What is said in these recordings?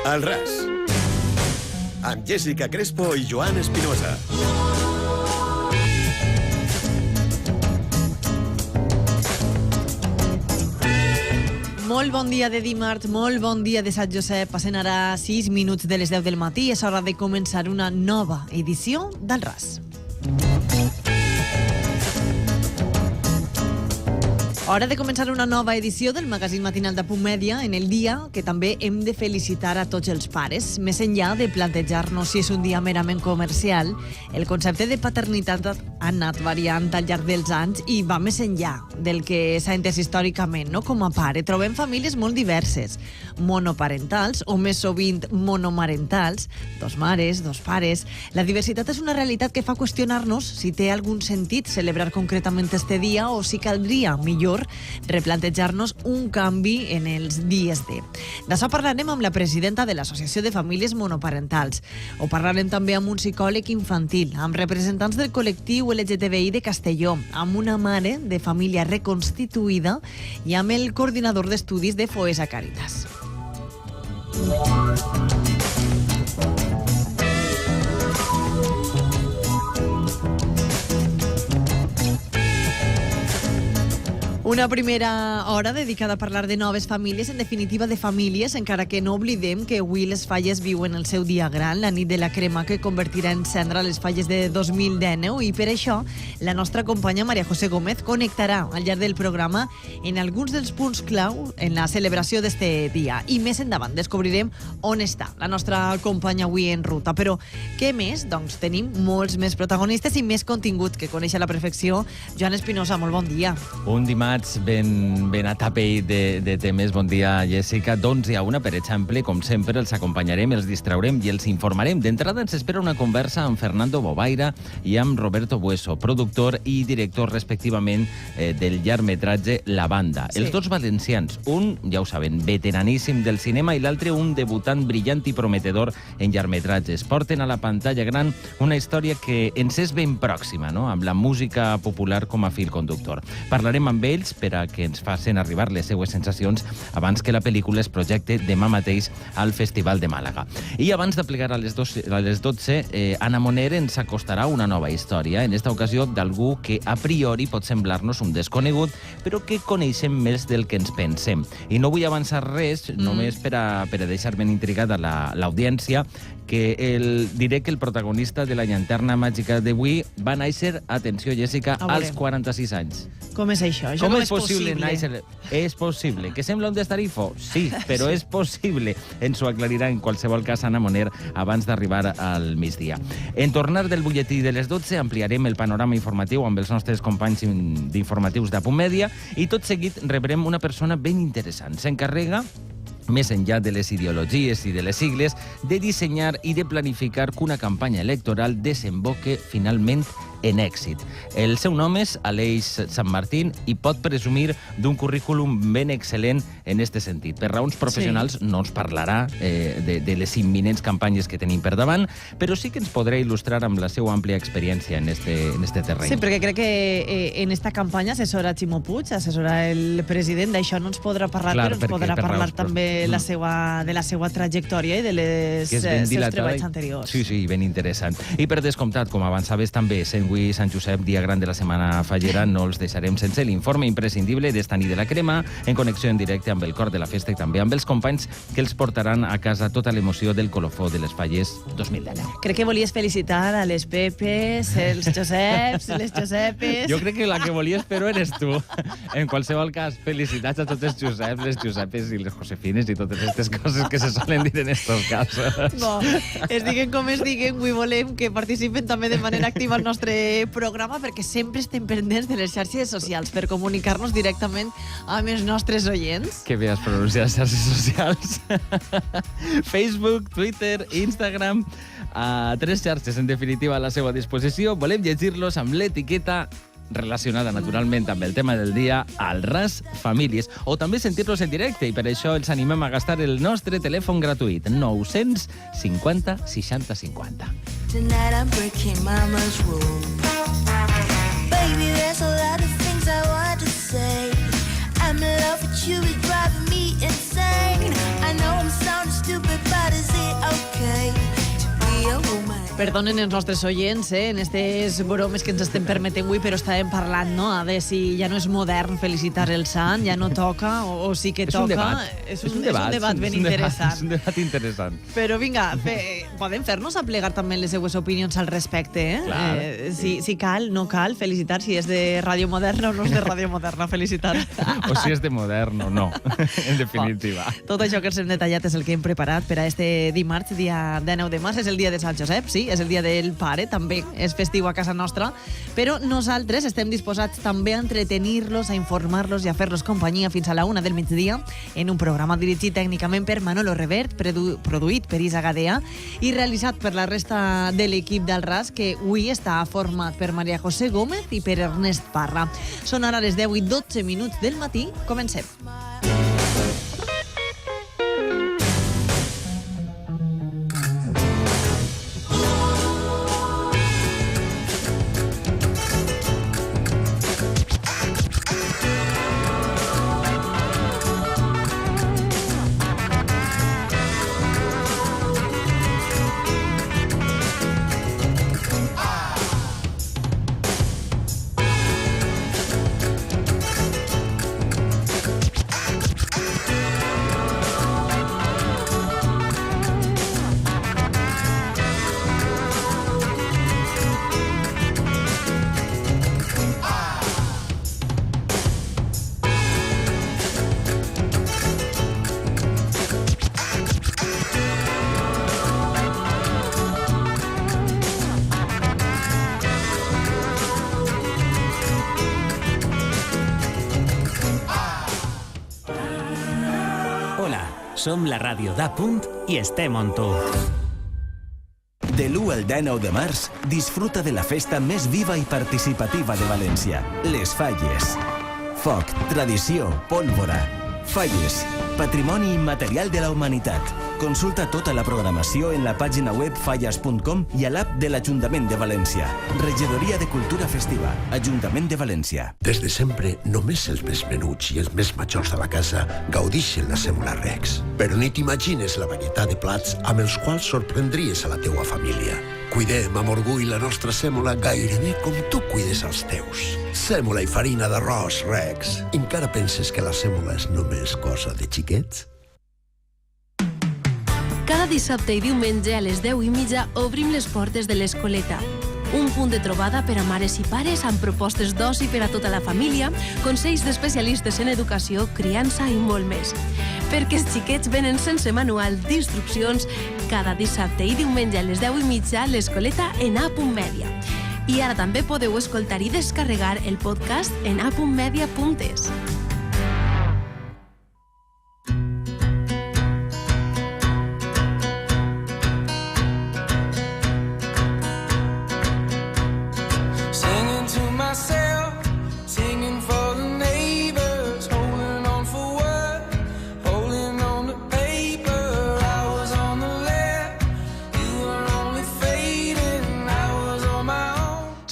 Al ras, amb Jessica Crespo i Joan Espinosa. Molt bon dia de dimarts, molt bon dia de Sant Josep. Passen ara 6 minuts de les 10 del matí. És hora de començar una nova edició del RAS. Hora de començar una nova edició del magazín matinal de Punt Mèdia en el dia que també hem de felicitar a tots els pares. Més enllà de plantejar-nos si és un dia merament comercial, el concepte de paternitat ha anat variant al llarg dels anys i va més enllà del que s'ha entès històricament, no? Com a pare trobem famílies molt diverses, monoparentals o més sovint monomarentals, dos mares, dos pares. La diversitat és una realitat que fa qüestionar-nos si té algun sentit celebrar concretament este dia o si caldria, millor, replantejar-nos un canvi en els dies D. D'això parlarem amb la presidenta de l'Associació de Famílies Monoparentals. Ho parlarem també amb un psicòleg infantil, amb representants del col·lectiu LGTBI de Castelló, amb una mare de família reconstituïda i amb el coordinador d'estudis de Foesa Càritas. Una primera hora dedicada a parlar de noves famílies, en definitiva de famílies, encara que no oblidem que avui les falles viuen el seu dia gran, la nit de la crema que convertirà en cendra les falles de 2019, i per això la nostra companya María José Gómez connectarà al llarg del programa en alguns dels punts clau en la celebració d'este dia. I més endavant descobrirem on està la nostra companya avui en ruta. Però què més? Doncs tenim molts més protagonistes i més contingut que conèixer a la perfecció. Joan Espinosa, molt bon dia. Un dimarts ben atapell de temes. Bon dia, Jessica. D'11 a 1, per exemple, com sempre, els acompanyarem, els distraurem i els informarem. D'entrada ens espera una conversa amb Fernando Bobaira i amb Roberto Bueso, productor i director, respectivament, del llargmetratge La Banda. Sí. Els dos valencians, un, ja ho saben, veteraníssim del cinema, i l'altre un debutant brillant i prometedor en llargmetratges. Porten a la pantalla gran una història que ens és ben pròxima, no?, amb la música popular com a fil conductor. Parlarem amb ells per a que ens facin arribar les seues sensacions abans que la pel·lícula es projecte demà mateix al Festival de Màlaga. I abans de plegar a les 12, Anna Moner ens acostarà una nova història, en esta ocasió d'algú que a priori pot semblar-nos un desconegut, però que coneixem més del que ens pensem. I no vull avançar res, només per a deixar ben intrigada l'audiència, que diré que el protagonista de la llanterna màgica d'avui va néixer, atenció, Jessica, als 46 anys. Com és això? Això Com no és possible néixer? És possible. Que sembla un destarifo? Sí, però és possible. Ens ho aclarirà en qualsevol cas Anna Moner abans d'arribar al migdia. En tornar del butlletí de les 12 ampliarem el panorama informatiu amb els nostres companys d'informatius de Punt Mèdia i tot seguit rebrem una persona ben interessant. S'encarrega, més enllà de les ideologies i de les sigles, de dissenyar i de planificar que una campanya electoral desemboque finalment en èxit. El seu nom és Aleix San Martín i pot presumir d'un currículum ben excel·lent en este sentit. Per raons professionals no ens parlarà de les imminents campanyes que tenim per davant, però sí que ens podrà il·lustrar amb la seva àmplia experiència en este terreny. Sí, perquè crec que en esta campanya assessora Ximo Puig, assessora el president, d'això no ens podrà parlar, però ens podrà parlar també de la seva trajectòria i de seus treballs anteriors. Sí, ben interessant. I per descomptat, com avançaves també, sent avui Sant Josep, dia gran de la setmana fallera, no els deixarem sense l'informe imprescindible d'esta nit de la crema, en connexió en directe amb el cor de la festa i també amb els companys que els portaran a casa tota l'emoció del colofó de les falles 2019. Crec que volies felicitar a les Pepes, els Joseps, les Josepes... Jo crec que la que volies, però eres tu. En qualsevol cas, felicitats a tots els Joseps, les Josepes i les Josefines i totes aquestes coses que se solen dir en estos casos. No, es diguen com es diguen, avui volem que participen també de manera activa al nostre programa, perquè sempre estem pendents de les xarxes socials per comunicar-nos directament amb els nostres oients. Que bé has pronunciat les xarxes socials. Facebook, Twitter, Instagram, 3 xarxes en definitiva a la seva disposició. Volem llegir-los amb l'etiqueta relacionada naturalment amb el tema del dia, al RAS Famílies, o també sentir-los en directe, i per això els animem a gastar el nostre telèfon gratuït, 950 60 50. Tonight I'm breaking mama's rule. Baby, there's a lot of things I want to say. I'm in love with you, it's driving me insane. I know I'm sounding stupid, but it's Perdonen els nostres oients, en aquestes bromes que ens estem permetent avui, però estàvem parlant, no?, de si ja no és modern felicitar el sant, ja no toca, o sí que toca. És un debat ben interessant. És un debat interessant. Però vinga, podem fer-nos aplegar també les seues opinions al respecte, Clar. Si cal, no cal felicitar, si és de Ràdio Moderna o no és de Ràdio Moderna felicitar. O si és de modern o no, en definitiva. Tot això que els hem detallat és el que hem preparat per a este dimarts, dia 19 de març, és el dia de Sant Josep, sí, és el dia del pare, també és festiu a casa nostra, però nosaltres estem disposats també a entretenir-los, a informar-los i a fer-los companyia fins a la 1 del migdia en un programa dirigit tècnicament per Manolo Revert, produït per Isa Gadea i realitzat per la resta de l'equip del RAS, que avui està format per Maria José Gómez i per Ernest Parra. Són ara les 10 i 12 minuts del matí. Comencem. Som la ràdio d'Apunt i estem on tu. De l'1 al 19 de març, disfruta de la festa més viva i participativa de València, les Falles. Foc, tradició, pólvora. Falles, patrimoni immaterial de la humanitat. Consulta tota la programació en la pàgina web fallas.com i a l'app de l'Ajuntament de València. Regidoria de Cultura Festiva, Ajuntament de València. Des de sempre, només els més menuts i els més majors de la casa gaudixen la sèmola Rex. Però ni t'imagines la varietat de plats amb els quals sorprendries a la teua família. Cuidem amb orgull la nostra sèmola gairebé com tu cuides els teus. Sèmola i farina d'arròs Rex. Encara penses que la sèmola és només cosa de xiquets? Cada dissabte i diumenge a les 10:30 obrim les portes de l'Escoleta. Un punt de trobada per a mares i pares amb propostes d'oci per a tota la família, consells d'especialistes en educació, criança i molt més. Perquè els xiquets venen sense manual d'instruccions cada dissabte i diumenge a les 10:30 a l'Escoleta en A.Media. I ara també podeu escoltar i descarregar el podcast en a.media.es.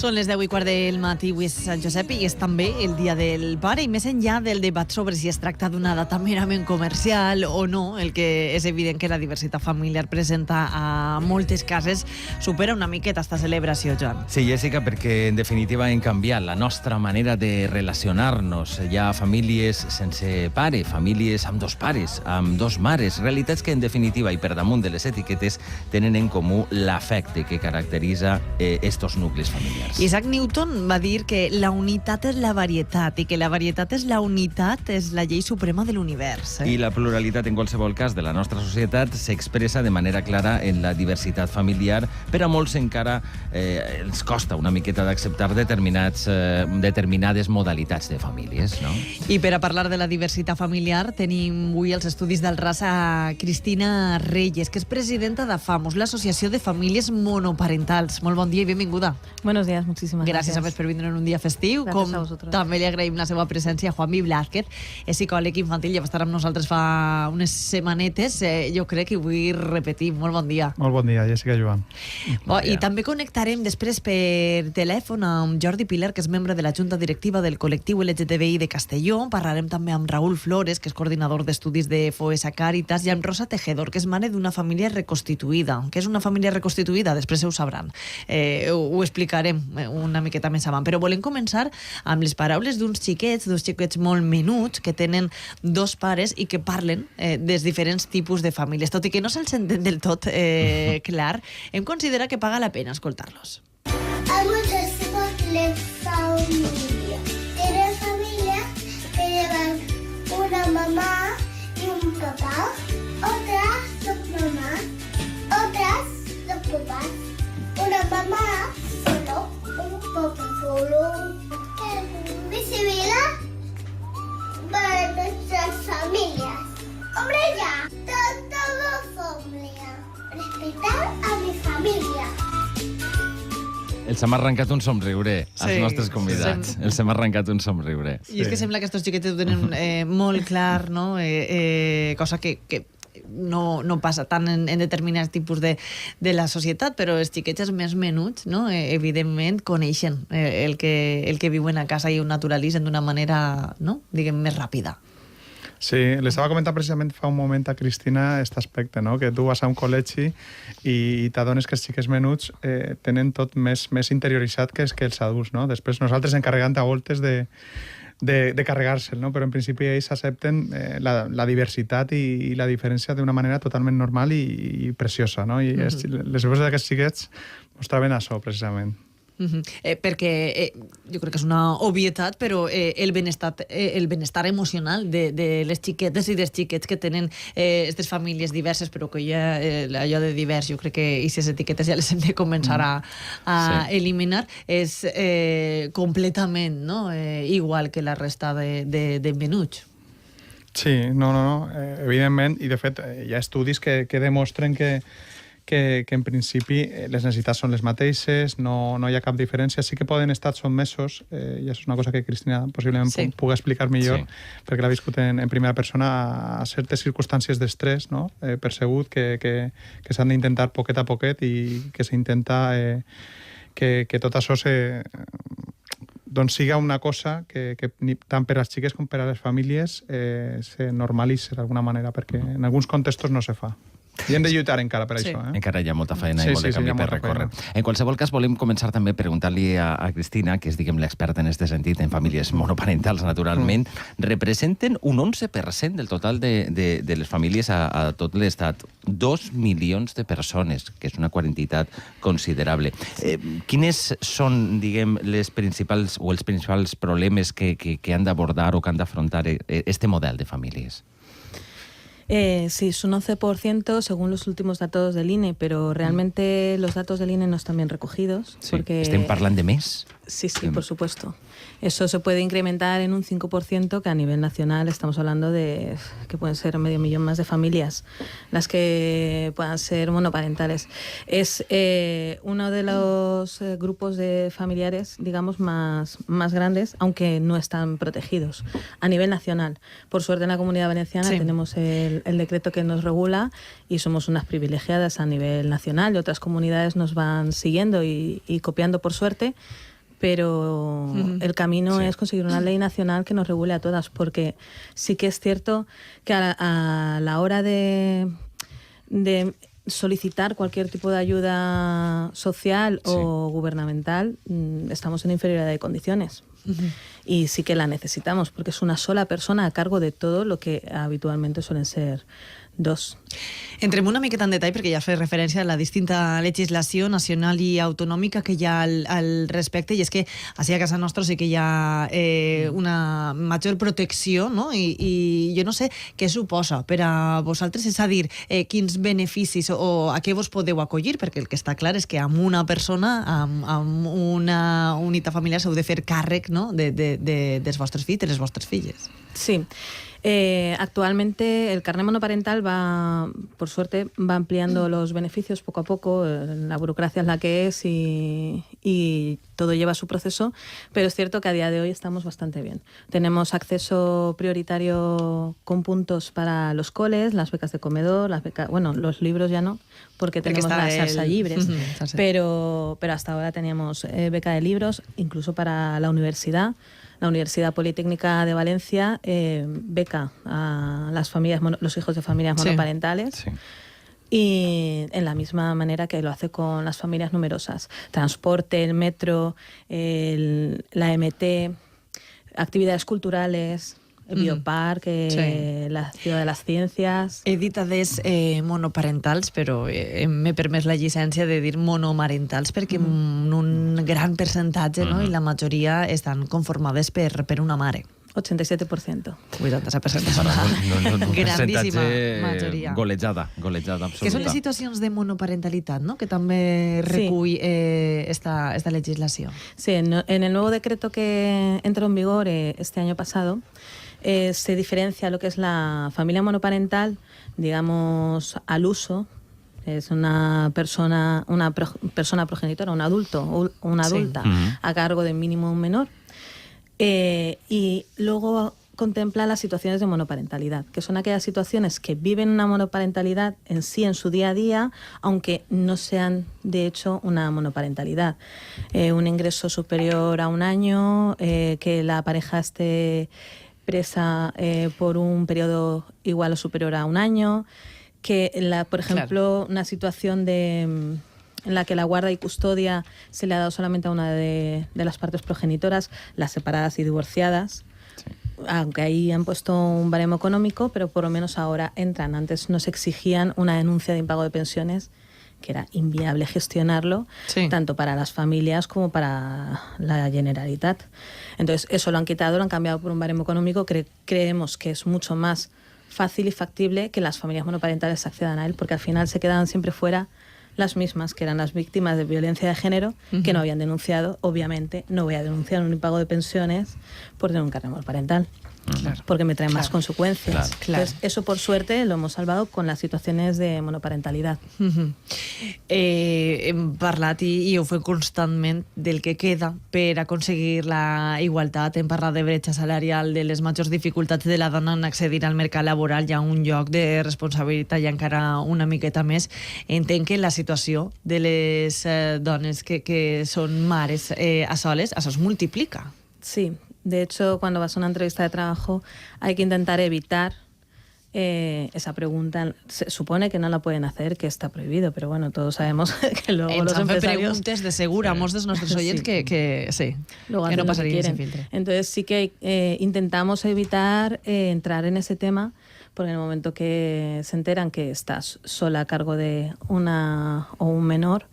Són les 10:15 del matí, avui és Sant Josep i és també el dia del pare, i més enllà del debat sobre si es tracta d'una data merament comercial o no, el que és evident que la diversitat familiar presenta a moltes cases supera una miqueta esta celebració, Joan. Sí, Jessica, perquè en definitiva hem canviat la nostra manera de relacionar-nos. Hi ha famílies sense pare, famílies amb dos pares, amb dos mares, realitats que en definitiva i per damunt de les etiquetes tenen en comú l'afecte que caracteritza estos nuclis familiars. Isaac Newton va dir que la unitat és la varietat i que la varietat és la unitat, és la llei suprema de l'univers. I la pluralitat, en qualsevol cas, de la nostra societat s'expressa de manera clara en la diversitat familiar. Per a molts encara ens costa una miqueta d'acceptar determinades modalitats de famílies, no? I per a parlar de la diversitat familiar tenim avui als estudis del RAS a Cristina Reyes, que és presidenta d'AFAMOS, l'Associació de Famílies Monoparentals. Molt bon dia i benvinguda. Buenos días. gracias, muchísimas Gràcies gracias. a més per vindre en un dia festiu. Gràcies Com a vosaltres. també li agraïm la seva presència a Juanmi Blázquez, és psicòleg infantil, ja va estar amb nosaltres fa unes setmanetes. Jo crec que vull repetir. Molt bon dia. Molt bon dia, Jessica Joan. I també connectarem després per telèfon amb Jordi Pilar, que és membre de la Junta Directiva del col·lectiu LGTBI de Castelló. Parlarem també amb Raúl Flores, que és coordinador d'estudis de Foesa Càritas, i amb Rosa Tejedor, que és mare d'una família reconstituïda. Què és una família reconstituïda? Després ho sabran. Ho explicarem una miqueta més avant. Però volem començar amb les paraules dos xiquets molt menuts, que tenen dos pares i que parlen dels diferents tipus de famílies. Tot i que no se'ls entén del tot clar, hem considerat que paga la pena escoltar-los. Hay muchos tipos de familia. Tienen familias que llevan una mamá y un papá, otras dos mamás, otras dos papás, una mamá solo, un papá solo. Visibilidad para nuestras familias. Hombre, ya, todo familia. Respetar a mi familia. Els hem arrencat un somriure als nostres convidats. Els hem arrencat un somriure. I és que sembla que estos xiquets ho tenen molt clar, no? Cosa que no passa tant en determinats tipus de la societat, però els xiquets més menuts, no? Evidentment, coneixen el que viuen a casa i ho naturalitzen d'una manera, no? Diguem, més ràpida. Sí, l'estava comentant precisament fa un moment a Cristina aquest aspecte, no? Que tu vas a un col·legi i t'adones que els xiquets menuts tenen tot més interioritzat que els adults, no? Després nosaltres encarregant a voltes de carregar-se'l, no? Però en principi ells accepten la diversitat i la diferència d'una manera totalment normal i preciosa, no? I les veus d'aquests xiquets mostraven això, precisament. Perquè jo crec que és una obvietat, però el benestar emocional de les xiquetes i dels xiquets que tenen aquestes famílies diverses, però que ja allò de divers, jo crec que aquestes etiquetes ja les hem de començar a eliminar, és completament igual que la resta de menuts. Sí, no, evidentment, i de fet hi ha estudis que demostren que en principi les necessitats són les mateixes, no hi ha cap diferència. Sí que poden estar sotmesos, i és una cosa que Cristina possiblement pugui explicar millor, perquè l'ha viscut en primera persona, a certes circumstàncies d'estrès, no? Percebut, que s'han d'intentar poquet a poquet i que s'intenta que tot això doncs siga una cosa que tant per a les xiques com per a les famílies se normalitzi d'alguna manera, perquè en alguns contextos no se fa. I hem de lluitar encara per això. Encara hi ha molta feina i molt de camí per recórrer. En qualsevol cas, volem començar també preguntant-li a Cristina, que és, diguem, l'experta en aquest sentit, en famílies monoparentals, naturalment. Representen un 11% del total de les famílies a tot l'Estat. 2 milions de persones, que és una quantitat considerable. Quines són, diguem, els principals problemes que han d'abordar o que han d'afrontar este model de famílies? Sí, es un 11% según los últimos datos del INE, pero realmente los datos del INE no están bien recogidos. Sí. Porque... ¿Estem parlant de més? Sí, por supuesto. Eso se puede incrementar en un 5%, que a nivel nacional estamos hablando de que pueden ser 500.000 más de familias las que puedan ser monoparentales. Es uno de los grupos de familiares, digamos, más grandes, aunque no están protegidos a nivel nacional. Por suerte en la Comunidad Valenciana tenemos el decreto que nos regula y somos unas privilegiadas a nivel nacional, y otras comunidades nos van siguiendo y copiando por suerte. Pero el camino es conseguir una ley nacional que nos regule a todas, porque sí que es cierto que a la hora de solicitar cualquier tipo de ayuda social o gubernamental, estamos en inferioridad de condiciones. Y sí que la necesitamos, porque es una sola persona a cargo de todo lo que habitualmente suelen ser dos. Entrem una miqueta en detall, perquè ja has fet referència a la distinta legislació nacional i autonòmica que hi ha al respecte, i és que així a casa nostra sí que hi ha una major protecció, no? I jo no sé què suposa per a vosaltres, és a dir, quins beneficis o a què vos podeu acollir, perquè el que està clar és que amb una persona, amb una unitat familiar, s'heu de fer càrrec, no? dels vostres fills, de les vostres filles. Sí. Actualmente el carnet monoparental por suerte, va ampliando los beneficios poco a poco. La burocracia es la que es y todo lleva su proceso, pero es cierto que a día de hoy estamos bastante bien. Tenemos acceso prioritario con puntos para los coles, las becas de comedor, los libros ya no, porque tenemos las salsa libres, pero hasta ahora teníamos beca de libros, incluso para la universidad. La Universidad Politécnica de Valencia beca a las familias, los hijos de familias monoparentales. Sí. Y en la misma manera que lo hace con las familias numerosas. Transporte, el metro, la MT, actividades culturales, el bioparque, la Ciudad de las Ciencias... He dit adés monoparentals, però m'he permès la llicència de dir monomarentals perquè un gran percentatge, no? I la majoria estan conformades per una mare. 87%. 87%. Un grandíssima percentatge majoria. Golejada absoluta. Que són les situacions de monoparentalitat, no? Que també recull esta legislació. Sí, en el nuevo decreto que entró en vigor este año pasado, se diferencia lo que es la familia monoparental, digamos, al uso. Es una persona progenitora, un adulto o una adulta a cargo de mínimo un menor. Y luego contempla las situaciones de monoparentalidad, que son aquellas situaciones que viven una monoparentalidad en sí, en su día a día, aunque no sean de hecho una monoparentalidad. Un ingreso superior a un año, que la pareja esté presa por un periodo igual o superior a un año, que por ejemplo, una situación en la que la guarda y custodia se le ha dado solamente a una de las partes progenitoras, las separadas y divorciadas. Sí. Aunque ahí han puesto un baremo económico, pero por lo menos ahora entran. Antes nos exigían una denuncia de impago de pensiones, que era inviable gestionarlo, tanto para las familias como para la Generalitat. Entonces, eso lo han quitado, lo han cambiado por un baremo económico. Creemos que es mucho más fácil y factible que las familias monoparentales accedan a él, porque al final se quedaban siempre fuera las mismas, que eran las víctimas de violencia de género, que no habían denunciado. Obviamente no voy a denunciar un impago de pensiones por tener un carnet monoparental, porque me trae más consecuencias. Entonces, eso por suerte lo hemos salvado con las situaciones de monoparentalidad. Hem parlat i ho fem constantment del que queda per aconseguir la igualtat. Hem parlat de bretxa salarial, de les majors dificultats de la dona en accedir al mercat laboral. Hi ha un lloc de responsabilitat i encara una miqueta més. Entenc que la situació de les dones que són mares a soles, això es multiplica. Sí. De hecho, cuando vas a una entrevista de trabajo hay que intentar evitar esa pregunta. Se supone que no la pueden hacer, que está prohibido, pero bueno, todos sabemos que luego los empresarios... preguntes de seguro a molts dels nostres oients que no passaria ese filtre. Entonces sí que intentamos evitar entrar en ese tema, porque en el momento que se enteran que estás sola a cargo de una o un menor,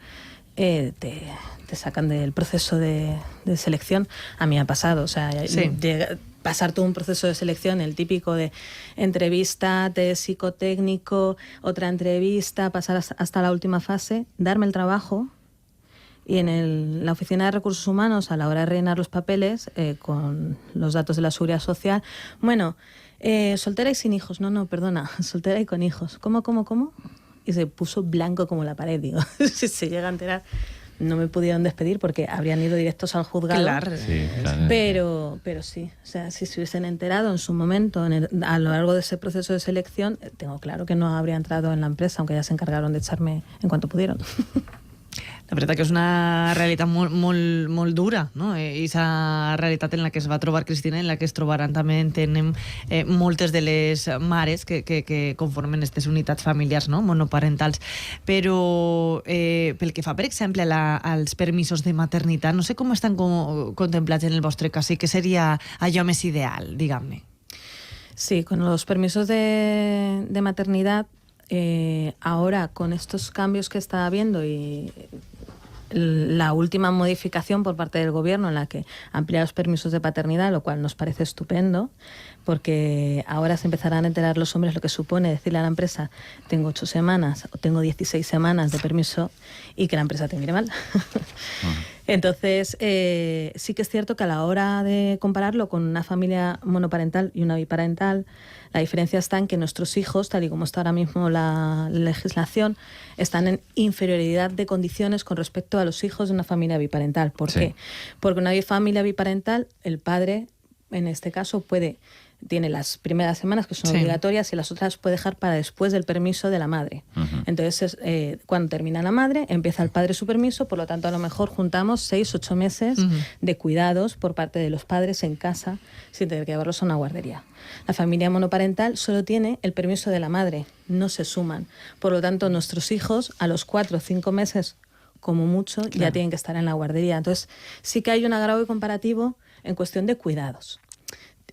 te sacan del proceso de selección. A mí me ha pasado, o sea, pasar todo un proceso de selección, el típico de entrevista, test psicotécnico, otra entrevista, pasar hasta la última fase, darme el trabajo, y en la oficina de recursos humanos, a la hora de rellenar los papeles, con los datos de la seguridad social, bueno, soltera y sin hijos, no, perdona, soltera y con hijos, ¿cómo? Y se puso blanco como la pared, digo, si se llega a enterar... No me pudieron despedir porque habrían ido directos al juzgado. Claro. Pero sí, o sea, si se hubiesen enterado en su momento, a lo largo de ese proceso de selección, tengo claro que no habría entrado en la empresa, aunque ya se encargaron de echarme en cuanto pudieron. La veritat que és una realitat molt dura, no? I aquesta realitat en la que es va trobar Cristina, en la que es trobaran també, entenem, moltes de les mares que conformen aquestes unitats familiars, no? Monoparentals. Però pel que fa, per exemple, als permisos de maternitat, no sé com estan contemplats en el vostre cas, i què seria allò més ideal, diguem-ne. Sí, con los permisos de maternidad, ahora con estos cambios que está habiendo y la última modificación por parte del gobierno en la que amplía los permisos de paternidad, lo cual nos parece estupendo, porque ahora se empezarán a enterar los hombres lo que supone decirle a la empresa: tengo 8 semanas o tengo 16 semanas de permiso, y que la empresa te mire mal. Entonces, sí que es cierto que a la hora de compararlo con una familia monoparental y una biparental, la diferencia está en que nuestros hijos, tal y como está ahora mismo la legislación, están en inferioridad de condiciones con respecto a los hijos de una familia biparental. ¿Por qué? Porque una familia biparental, el padre, en este caso, tiene las primeras semanas que son obligatorias y las otras puede dejar para después del permiso de la madre. Entonces, cuando termina la madre, empieza el padre su permiso, por lo tanto, a lo mejor juntamos 6-8 meses de cuidados por parte de los padres en casa sin tener que llevarlos a una guardería. La familia monoparental solo tiene el permiso de la madre, no se suman. Por lo tanto, nuestros hijos a los 4 o 5 meses, como mucho, ya tienen que estar en la guardería. Entonces, sí que hay un agravio comparativo en cuestión de cuidados.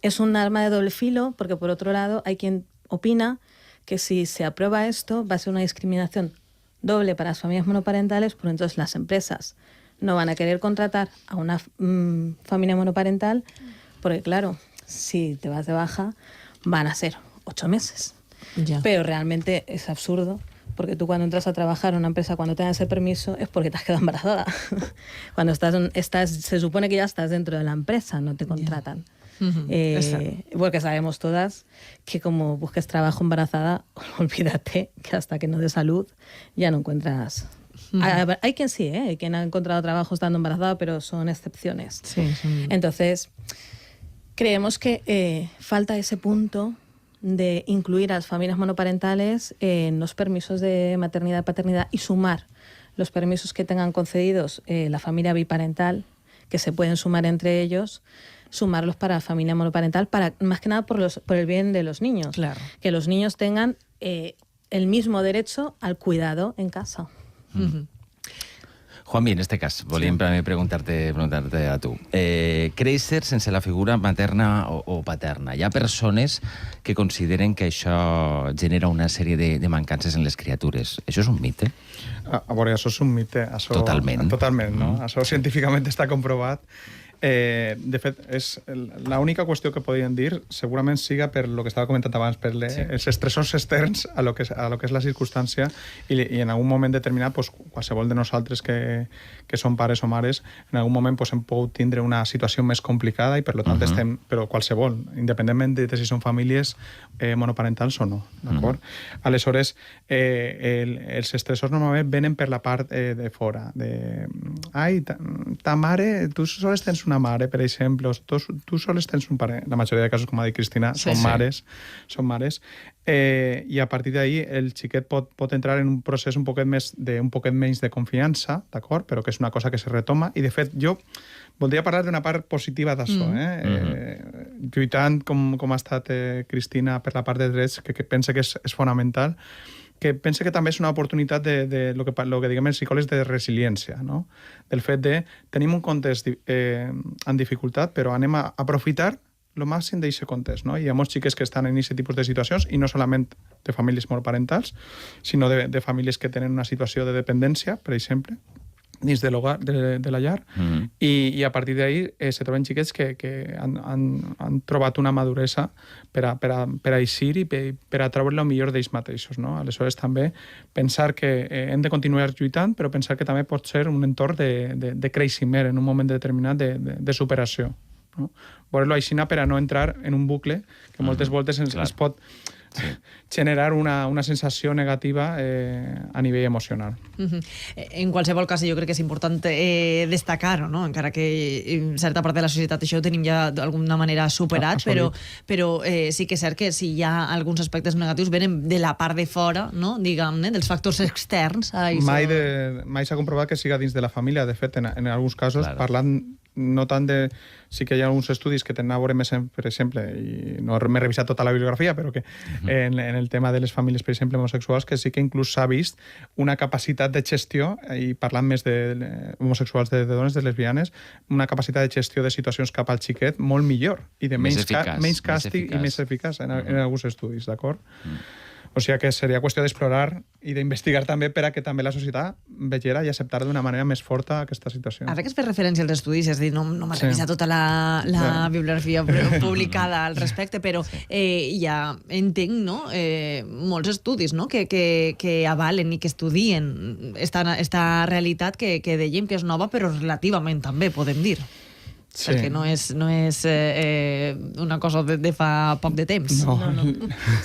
Es un arma de doble filo porque, por otro lado, hay quien opina que si se aprueba esto va a ser una discriminación doble para las familias monoparentales, porque entonces las empresas no van a querer contratar a una familia monoparental porque, claro, si te vas de baja van a ser 8 meses. Ya. Pero realmente es absurdo porque tú cuando entras a trabajar en una empresa, cuando te dan ese permiso, es porque te has quedado embarazada. Cuando se supone que ya estás dentro de la empresa, no te contratan. Porque sabemos todas que como busques trabajo embarazada, olvídate que hasta que no de salud ya no encuentras. Hay quien sí, hay quien ha encontrado trabajo estando embarazada, pero son excepciones. Entonces, creemos que falta ese punto de incluir a las familias monoparentales en los permisos de maternidad y paternidad y sumar los permisos que tengan concedidos la familia biparental, que se pueden sumar entre ellos, sumarlos para la familia monoparental, más que nada por el bien de los niños. Claro. Que los niños tengan el mismo derecho al cuidado en casa. Juanmi, en este cas, volíem preguntar-te a tu. Créixer sense la figura materna o paterna. Hi ha persones que consideren que això genera una sèrie de mancances en les criatures. Això és un mite? A veure, això és un mite. Això, Totalment. Totalment, no? Això científicament està comprovat. De fet, és l'única qüestió que podríem dir segurament siga per lo que estava comentant abans, per els estressors externs a lo que és la circumstància i en algun moment determinat qualsevol de nosaltres que som pares o mares en algun moment hem pogut tindre una situació més complicada i per tant estem, però qualsevol, independentment de si són famílies monoparentals o no, d'acord? Aleshores, els estressors normalment venen per la part de fora, ai, ta mare, tu sols tens una mare, per exemple, tu sols tens un pare, la majoria de casos, com ha dit Cristina, són mares, i a partir d'ahí el xiquet pot entrar en un procés un poquet menys de confiança, d'acord? Però que és una cosa que se retoma, i de fet jo voldria parlar d'una part positiva d'això, lluitant com ha estat Cristina per la part de drets, que pensa que és fonamental, que pensa que també és una oportunitat de lo que diguem els psicòlegs de resiliència, no? Del fet de tenim un context en dificultat, però anem a aprofitar el màxim d'aquest context, no? Hi ha molts xiques que estan en aquest tipus de situacions, i no solament de famílies monoparentals, sinó de famílies que tenen una situació de dependència, per exemple, dins de l'hogar, de la llar, i a partir d'ahir se troben xiquets que han trobat una maduresa per a eixir i per a treure el millor d'ells mateixos, no? Aleshores també pensar que hem de continuar lluitant, però pensar que també pot ser un entorn de creixement en un moment determinat de superació, no? Veure-lo així per a no entrar en un bucle que moltes voltes ens pot generar una sensació negativa a nivell emocional. En qualsevol cas, jo crec que és important destacar-ho, no? Encara que en certa part de la societat això ho tenim ja d'alguna manera superat, però sí que és cert que si hi ha alguns aspectes negatius venen de la part de fora, no? Diguem-ne, dels factors externs. Mai s'ha comprovat que siga dins de la família. De fet, en alguns casos, parlant no tant de... Sí que hi ha alguns estudis que tenen a veure més, per exemple, i no m'he revisat tota la bibliografia, però que en el tema de les famílies, per exemple, homosexuals, que sí que inclús s'ha vist una capacitat de gestió, i parlant més d'homosexuals, de dones, de lesbianes, una capacitat de gestió de situacions cap al xiquet molt millor, i de menys càstig i més eficaç en alguns estudis, d'acord? O sigui que seria qüestió d'explorar i d'investigar també per a que també la societat vegera i acceptara d'una manera més forta aquesta situació. Ara que es fa referència als estudis, és a dir, no m'ha revisat tota la bibliografia publicada al respecte, però ja entenc, no?, molts estudis, no?, que avalen i que estudien esta realitat que dèiem que és nova, però relativament també, podem dir. Sí. Perquè no és una cosa de fa poc de temps. No.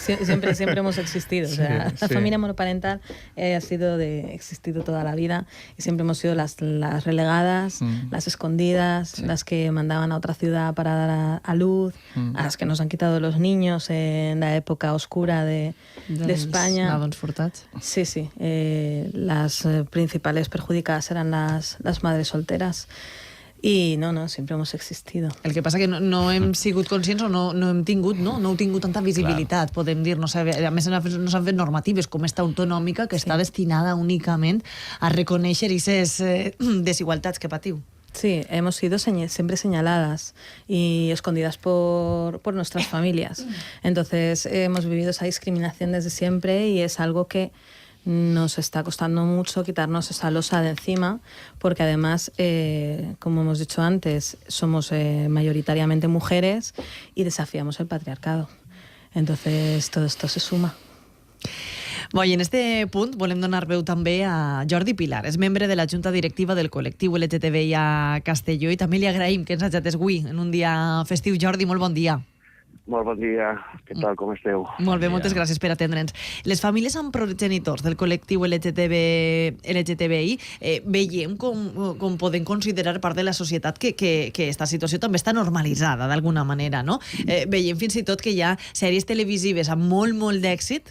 Siempre hemos existido. O sea, la familia monoparental ha existido toda la vida y siempre hemos sido las relegadas, las escondidas, las que mandaban a otra ciudad para dar a luz, a las que nos han quitado los niños en la época oscura de España. Nadons furtats. Sí. Las principales perjudicadas eran las madres solteras. I no, sempre hemos existido. El que passa que no hem sigut conscients o no hem tingut, no heu tingut tanta visibilitat, podem dir. No sé, a més, no s'han fet normatives com esta autonòmica que està destinada únicament a reconèixer aquestes desigualtats que patiu. Sí, hemos sido siempre señaladas y escondidas por nuestras familias. Entonces, hemos vivido esa discriminación desde siempre y es algo que nos está costando mucho quitarnos esa losa de encima, porque además, como hemos dicho antes, somos mayoritariamente mujeres y desafiamos el patriarcado. Entonces, todo esto se suma. Bé, i en este punt volem donar veu també a Jordi Pilar. És membre de la Junta Directiva del col·lectiu LGTBI a Castelló i també li agraïm que ens hagi atès avui en un dia festiu. Jordi, molt bon dia. Molt bon dia, què tal, com esteu? Molt bé, moltes gràcies per atendre'ns. Les famílies amb progenitors del col·lectiu LGTBI veiem com poden considerar part de la societat que aquesta situació també està normalitzada d'alguna manera, no? Veiem fins i tot que hi ha sèries televisives amb molt d'èxit,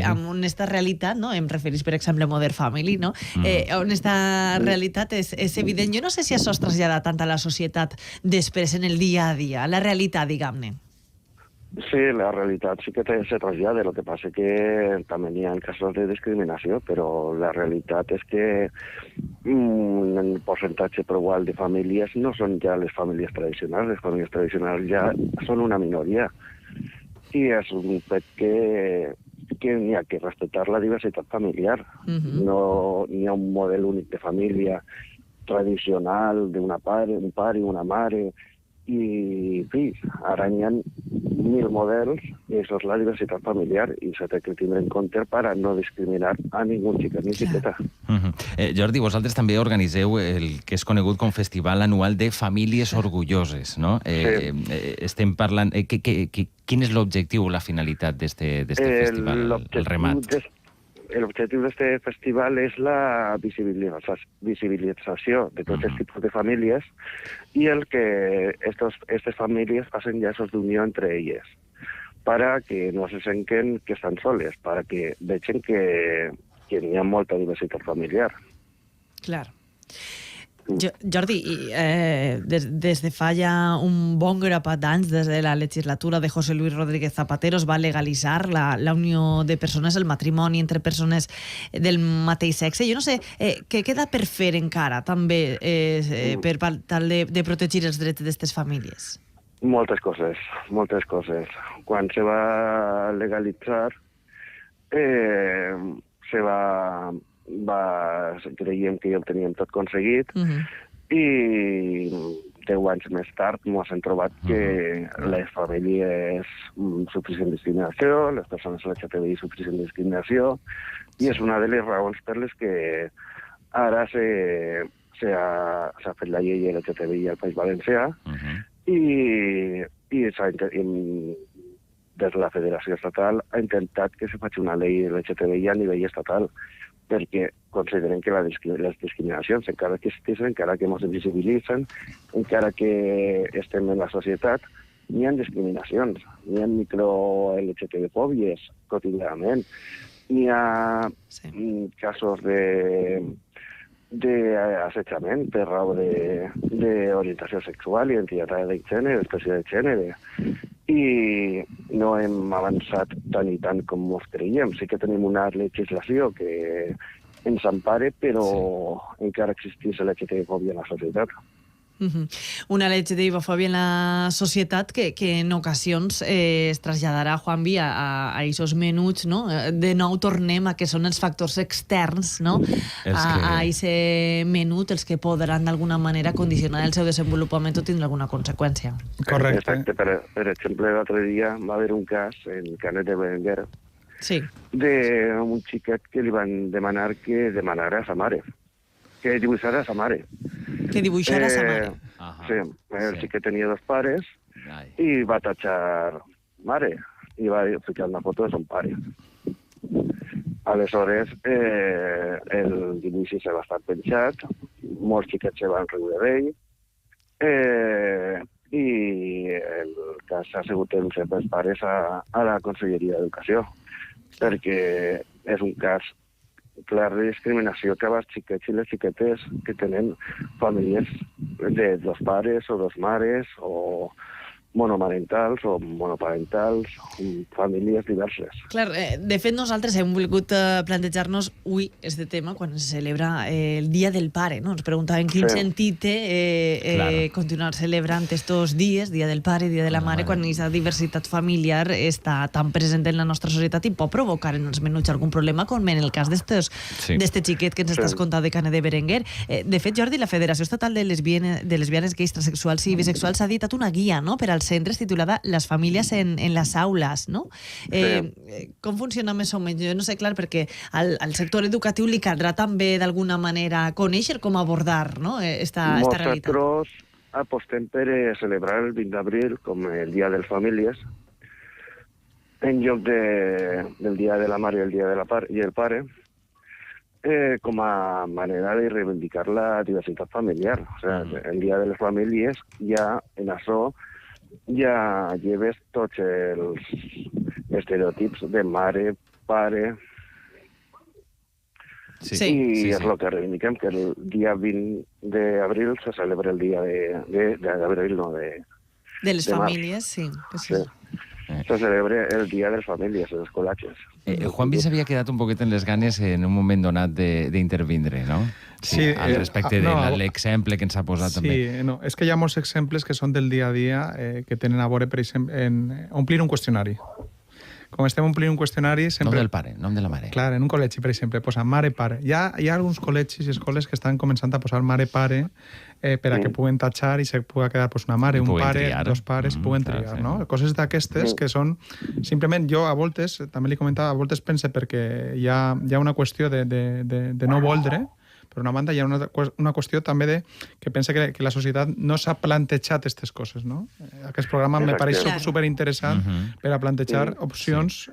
amb aquesta realitat, no? Em referís, per exemple, a Modern Family, no? On aquesta realitat és evident. Jo no sé si això es trasllada tant a la societat després en el dia a dia, a la realitat, diguem-ne. Sí, la realitat sí que se trasllada, lo que passa que també hi ha casos de discriminació, però la realitat és que un percentatge prou alt de famílies no són ja les famílies tradicionals ja són una minoria. I és un fet que n'hi ha que respectar la diversitat familiar. No hi ha un model únic de família tradicional d'un pare i una mare, i fills. Ara hi ha 1.000 models i això és la diversitat familiar i s'ha de tindre en compte per a no discriminar a ningú xiquet ni xiqueta. Jordi, vosaltres també organiseu el que és conegut com Festival Anual de Famílies Orgulloses, no? Estem parlant... Quin és l'objectiu o la finalitat d'aquest festival, el remat? L'objectiu d'aquest festival és la visibilització de tots els tipus de famílies i el que aquestes famílies facin llaços d'unió entre elles, para que no se senten que estan soles, para que vegin que hi ha molta diversitat familiar. Clar. Jordi, des de fa ja un bon grapat d'anys, des de la legislatura de José Luis Rodríguez Zapatero, es va legalitzar la unió de persones, el matrimoni entre persones del mateix sexe. Jo no sé, què queda per fer encara, també, per tal de protegir els drets d'aquestes famílies? Moltes coses. Quan se va legalitzar, creiem que ja ho teníem tot aconseguit i 10 anys més tard ens hem trobat que les famílies sofreixen discriminació, les persones LGTBI sofreixen discriminació i és una de les raons per les que ara s'ha fet la llei LGTBI al País Valencià i des de la Federació Estatal ha intentat que se faci una llei LGTBI a nivell estatal perquè consideren que les discriminacions, encara que existeixen, encara que ens invisibilitzen, encara que estem en la societat, n'hi ha discriminacions, n'hi ha micro-LGTB-fòbies quotidianament, n'hi ha casos d'assetjament per raó d'orientació sexual, identitat de gènere, expressió de gènere, i no hem avançat tant i tant com ens creiem. Sí que tenim una legislació que ens empare, però encara existeix l'LGTB-fòbia en la societat. Una leche de ibofòbia en la societat que en ocasions es traslladarà, Juanvi, a aquests menuts, no? De nou tornem a que són els factors externs, no? A aquest menut els que podran d'alguna manera condicionar el seu desenvolupament o tindre alguna conseqüència. Correcte. Exacte. Per exemple, l'altre dia va haver un cas en Canet de Berenguer d'un xiquet que li van demanar que demanara a sa mare, que dibuixara a sa mare. Que dibuixara a sa mare. Sí, el xiquet tenia 2 pares i va tatxar mare i va ficar una foto de son pare. Aleshores, el dibuix se va estar penjat, molts xiquets se van riure d'ell, i el cas ha sigut denunciat pels pares a la Conselleria d'Educació, perquè és un cas clar de discriminació cap als xiquets i les xiquetes que tenen famílies de 2 pares o 2 mares o monomarentals o monoparentals, famílies diverses. Clar, de fet, nosaltres hem volgut plantejar-nos avui este tema quan se celebra el Dia del Pare, no? Ens preguntàvem quin sentit té continuar celebrant estos dies, Dia del Pare, Dia de la Mare, quan aquesta diversitat familiar està tan present en la nostra societat i pot provocar en els menuts algun problema, com en el cas d'este xiquet que ens estàs contant de Canet de Berenguer. De fet, Jordi, la Federació Estatal de Lesbianes, Gais, Transexuals i Bisexuals ha editat una guia, no?, per als centres titulada Les famílies en les aules, no? Com funciona més o menys? Jo no sé, clar, perquè al sector educatiu li caldrà també d'alguna manera conèixer com abordar, no?, esta realitat. Nosaltres apostem per celebrar el 20 d'abril com el Dia de les Famílies, en lloc del Dia de la Mare i el Dia del Pare, com a manera de reivindicar la diversitat familiar. O sigui, el Dia de les Famílies ja en això ja lleves tots els estereotips de mare, pare... I és el que reivindiquem, que el dia 20 d'abril se celebra el dia d'abril, no, de les famílies, sí. Se celebra el Dia de les Famílies, de les col·latges. Juanvi s'havia quedat un poquet en les ganes en un moment donat d'intervindre, no? Sí, al respecte de l'exemple que ens ha posat també. Sí, no, és que hi ha molts exemples que són del dia a dia que tenen a veure, per exemple, en omplir un qüestionari. Com estem omplint un qüestionari... Nom del pare, nom de la mare. Clar, en un col·legi, per exemple, posa mare-pare. Hi ha alguns col·legis i escoles que estan començant a posar mare-pare per a que puguen tatxar i se pugui quedar una mare, un pare, 2 pares, puguen triar, no? Coses d'aquestes que són... Simplement, jo a voltes, també li comentava, a voltes pense perquè hi ha una qüestió de no voldre. Per una banda, hi ha una qüestió també que pensa que la societat no s'ha plantejat aquestes coses, no? Aquest programa me pareix superinteressant per a plantejar opcions,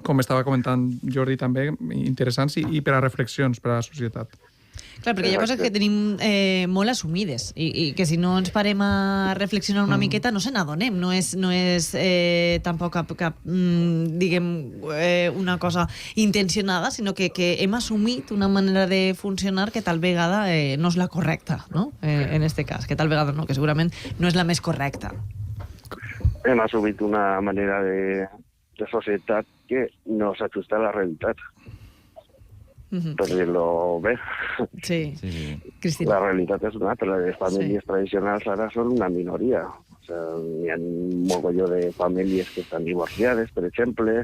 com estava comentant Jordi també, interessants i per a reflexions per a la societat. Clar, perquè hi ha coses que tenim molt assumides i que si no ens parem a reflexionar una miqueta no se n'adonem, no és tampoc cap diguem, una cosa intencionada, sinó que hem assumit una manera de funcionar que tal vegada no és la correcta, no? En este cas, que tal vegada no, que segurament no és la més correcta. Hem assumit una manera de societat que no s'ajusta a la realitat. Per dir-lo bé. Sí. Cristina. La realitat és una altra. Les famílies tradicionals ara són una minoria. O sigui, hi ha un mogolló de famílies que estan divorciades, per exemple,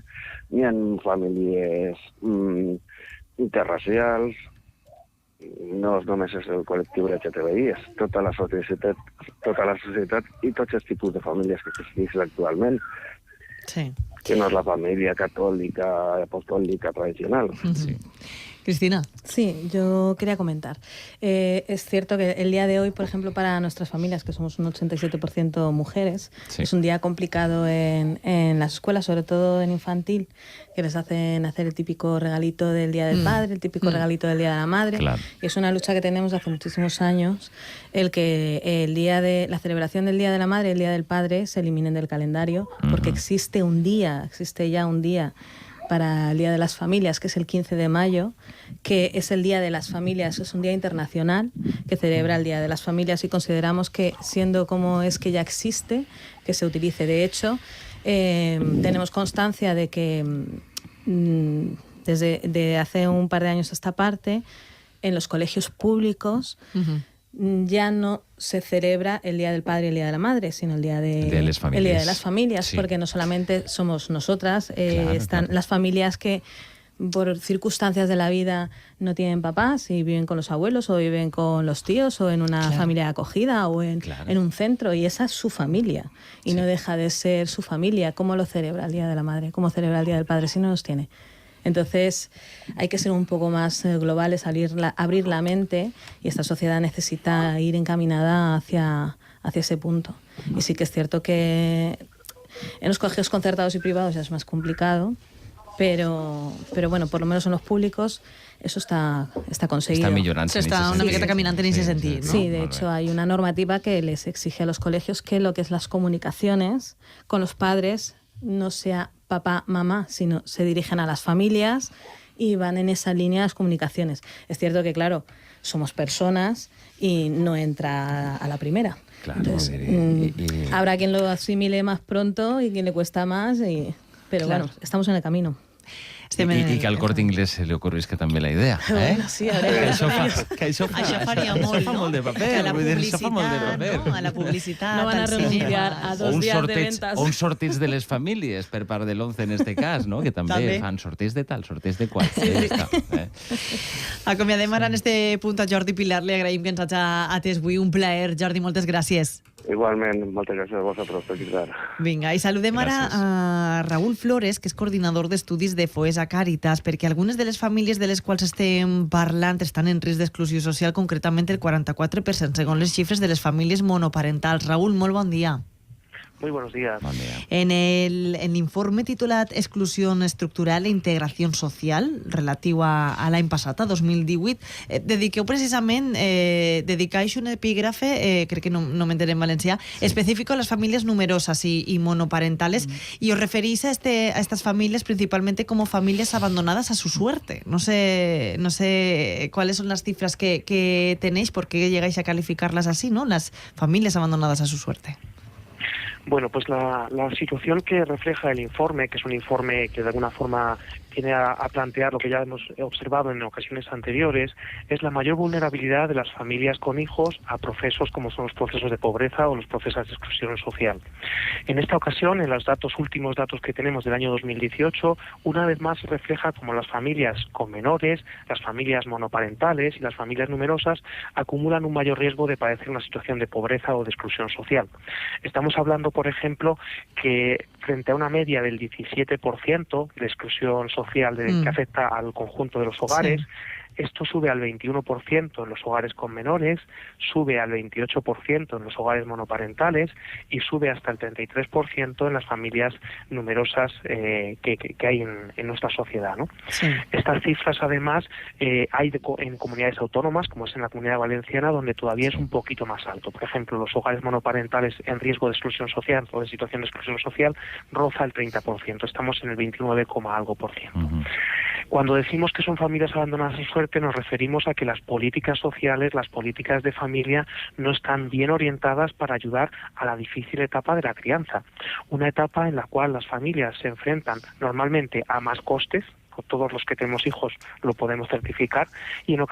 hi ha famílies interracials, no només és el col·lectiu LGTBI, és tota la societat i tots els tipus de famílies que existeixen actualment. Sí. Que no es la familia católica, apostólica, tradicional. Sí. Cristina. Sí, yo quería comentar. Es cierto que el día de hoy, por ejemplo, para nuestras familias, que somos un 87% mujeres, es un día complicado en las escuelas, sobre todo en infantil, que les hacen hacer el típico regalito del Día del Padre, el típico regalito del Día de la Madre. Claro. Y es una lucha que tenemos hace muchísimos años, el que la celebración del Día de la Madre y el Día del Padre se eliminen del calendario, porque existe ya un día para el Día de las Familias, que es el 15 de mayo, que es el Día de las Familias, es un día internacional que celebra el Día de las Familias y consideramos que, siendo como es que ya existe, que se utilice. De hecho, tenemos constancia de que desde hace un par de años a esta parte, en los colegios públicos ya no se celebra el Día del Padre y el Día de la Madre, sino el Día de las familias, sí. Porque no solamente somos nosotras, están las familias que por circunstancias de la vida no tienen papás y viven con los abuelos o viven con los tíos o en una familia de acogida o en un centro, y esa es su familia y no deja de ser su familia. ¿Cómo lo celebra el Día de la Madre? ¿Cómo celebra el Día del Padre si no los tiene? Entonces hay que ser un poco más globales, abrir la mente, y esta sociedad necesita ir encaminada hacia ese punto. Y sí que es cierto que en los colegios concertados y privados ya es más complicado, pero bueno, por lo menos en los públicos eso está conseguido. Está millorant. Està una miqueta caminant en ese sentit, ¿no? Sí, de hecho hay una normativa que les exige a los colegios que lo que es las comunicaciones con los padres no sea papá, mamá, sino se dirigen a las familias y van en esa línea las comunicaciones. Es cierto que, claro, somos personas y no entra a la primera. Claro, entonces, habrá quien lo asimile más pronto y quien le cuesta más, pero bueno, estamos en el camino. I que al Corte Inglés se li ocorrisca que també la idea. Bueno, sí, a veure, això faria molt, no? Molt de paper. Que a la publicitat, no van a renunciar a 2 días de ventas. O uns sorteig de les famílies per part de l'11 en este cas, no? Que també fan sorteig de tal, sorteig de qual. Acomiadem ara en este punt a Jordi Pilar, li agraïm que ens hagi atès avui. Un plaer, Jordi, moltes gràcies. Igualment, moltes gràcies a vosaltres per cridar. Vinga, i saludem ara a Raúl Flores, que és coordinador d'estudis de Foesa Càritas, perquè algunes de les famílies de les quals estem parlant estan en risc d'exclusió social, concretament el 44%, segons les xifres de les famílies monoparentals. Raúl, molt bon dia. Muy buenos días. En el informe titulat Exclusión estructural e integración social, relatiu a l'any passat, a 2018, dediqueu precisament, dedicáis un epígrafe, crec que no m'entenc en valencià, específico a las familias numerosas y monoparentales, y os referís a estas familias principalmente como familias abandonadas a su suerte. No sé cuáles son las cifras que tenéis, por qué llegáis a calificarlas así, ¿no? Las familias abandonadas a su suerte. Bueno, pues la situación que refleja el informe, que es un informe que de alguna forma viene a plantear lo que ya hemos observado en ocasiones anteriores, es la mayor vulnerabilidad de las familias con hijos a procesos como son los procesos de pobreza o los procesos de exclusión social. En esta ocasión, en los últimos datos que tenemos del año 2018, una vez más se refleja como las familias con menores, las familias monoparentales y las familias numerosas acumulan un mayor riesgo de padecer una situación de pobreza o de exclusión social. Estamos hablando, por ejemplo, que frente a una media del 17% de exclusión social que afecta al conjunto de los hogares, esto sube al 21% en los hogares con menores, sube al 28% en los hogares monoparentales y sube hasta el 33% en las familias numerosas que hay en nuestra sociedad, ¿no? Sí. Estas cifras, además, hay en comunidades autónomas, como es en la Comunidad Valenciana, donde todavía es un poquito más alto. Por ejemplo, los hogares monoparentales en riesgo de exclusión social o en situación de exclusión social roza el 30%. Estamos en el 29, algo por ciento. Cuando decimos que son familias abandonadas a su suerte, nos referimos a que las políticas sociales, las políticas de familia, no están bien orientadas para ayudar a la difícil etapa de la crianza. Una etapa en la cual las familias se enfrentan normalmente a más costes. Todos los que tenemos hijos lo podemos certificar, y en